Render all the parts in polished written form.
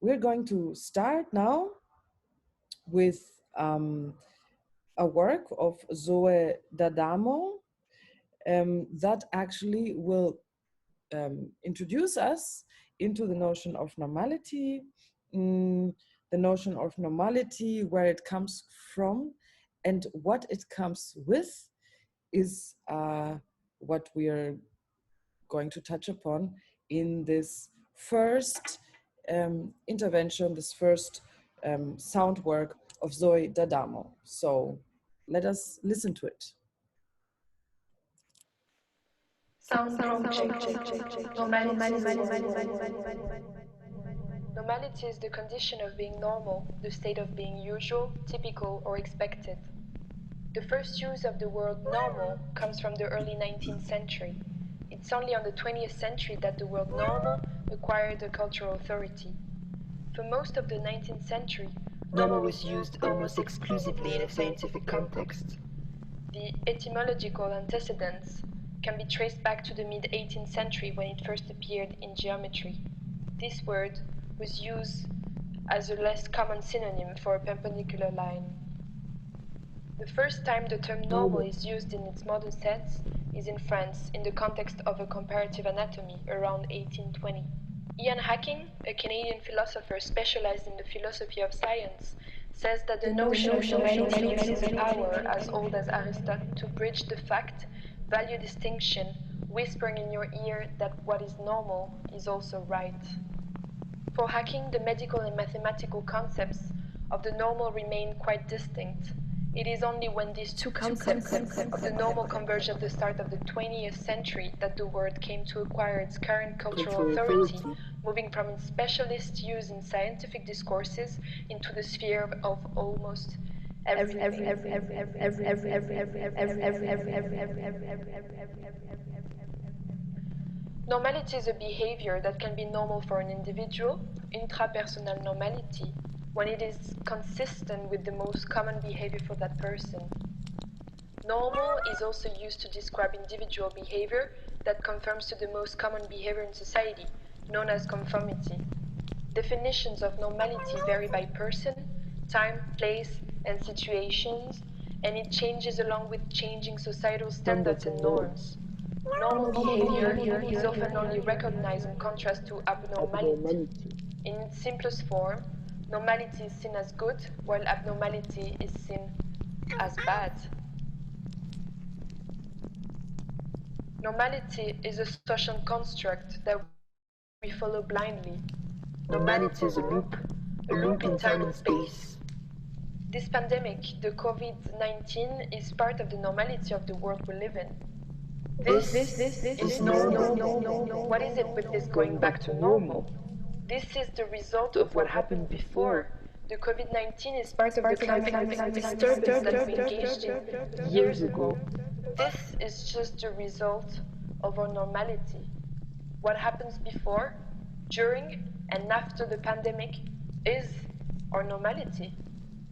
We're going to start now with a work of Zoé D'Adamo that actually will introduce us into the notion of normality, the notion of normality, where it comes from, and what it comes with is what we are going to touch upon in this first intervention, this first sound work of Zoé D'Adamo. So let us listen to it. Normality is the condition of being normal, the state of being usual, typical, or expected. The first use of the word normal comes from the early 19th century. It's only on the 20th century that the word normal acquired a cultural authority. For most of the 19th century, normal was used almost exclusively in a scientific context. The etymological antecedents can be traced back to the mid-18th century when it first appeared in geometry. This word was used as a less common synonym for a perpendicular line. The first time the term normal is used in its modern sense is in France in the context of a comparative anatomy around 1820. Ian Hacking, a Canadian philosopher specialized in the philosophy of science, says that the notion of normality is a power as old as Aristotle to bridge the fact, value distinction, whispering in your ear that what is normal is also right. For Hacking, the medical and mathematical concepts of the normal remain quite distinct. It is only when these two concepts of the normal converge at the start of the 20th century that the word came to acquire its current cultural authority, moving from its specialist use in scientific discourses into the sphere of almost everything. Normality is a behavior that can be normal for an individual, intrapersonal normality, when it is consistent with the most common behavior for that person. Normal is also used to describe individual behavior that conforms to the most common behavior in society, known as conformity. Definitions of normality vary by person, time, place, and situations, and it changes along with changing societal standards and norms. Normal behavior is often only recognized in contrast to abnormality. In its simplest form, normality is seen as good, while abnormality is seen as bad. Normality is a social construct that we follow blindly. Normality is a loop in time and space. This pandemic, the COVID-19, is part of the normality of the world we live in. This is normal. What is it with this going back to normal? This is the result of what happened before. The COVID-19 is part of the climate disturbance that we engaged in years ago. This is just the result of our normality. What happens before, during, and after the pandemic is our normality.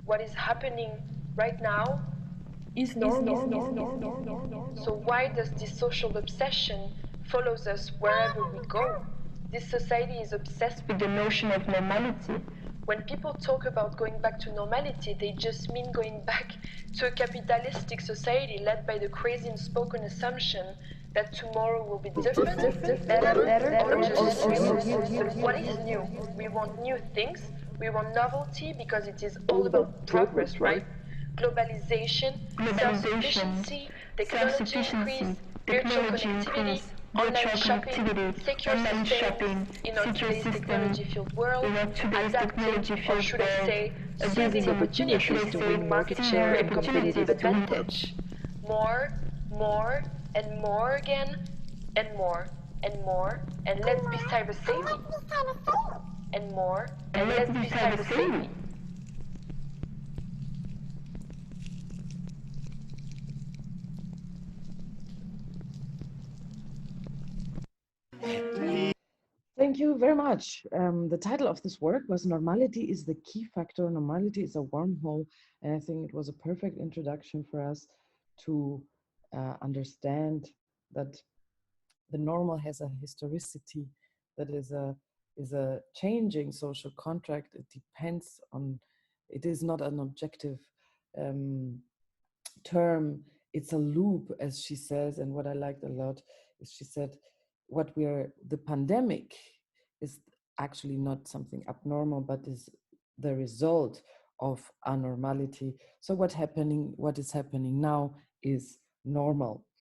What is happening right now is normal. So why does this social obsession follows us wherever we go? This society is obsessed with the notion of normality. When people talk about going back to normality, they just mean going back to a capitalistic society led by the crazy unspoken assumption that tomorrow will be different, better, or just new. But what is new? We want new things, we want novelty because it is all about progress, right? Globalization, self-sufficiency, technology increase, virtual connectivity, online shopping, secure sustainability in our today's technology-fueled world, adapting, or should I say, seizing opportunities to win market share and competitive advantage. More, and more again, and more, and let's be cyber savvy. And more, and let's be cyber savvy. Thank you very much. The title of this work was Normality is the Key Factor, Normality is a Wormhole. And I think it was a perfect introduction for us to understand that the normal has a historicity that is a is a changing social contract. It depends on, it is not an objective term, it's a loop, as she says. And what I liked a lot is she said, the pandemic is actually not something abnormal, but is the result of anormality. So what is happening now is normal.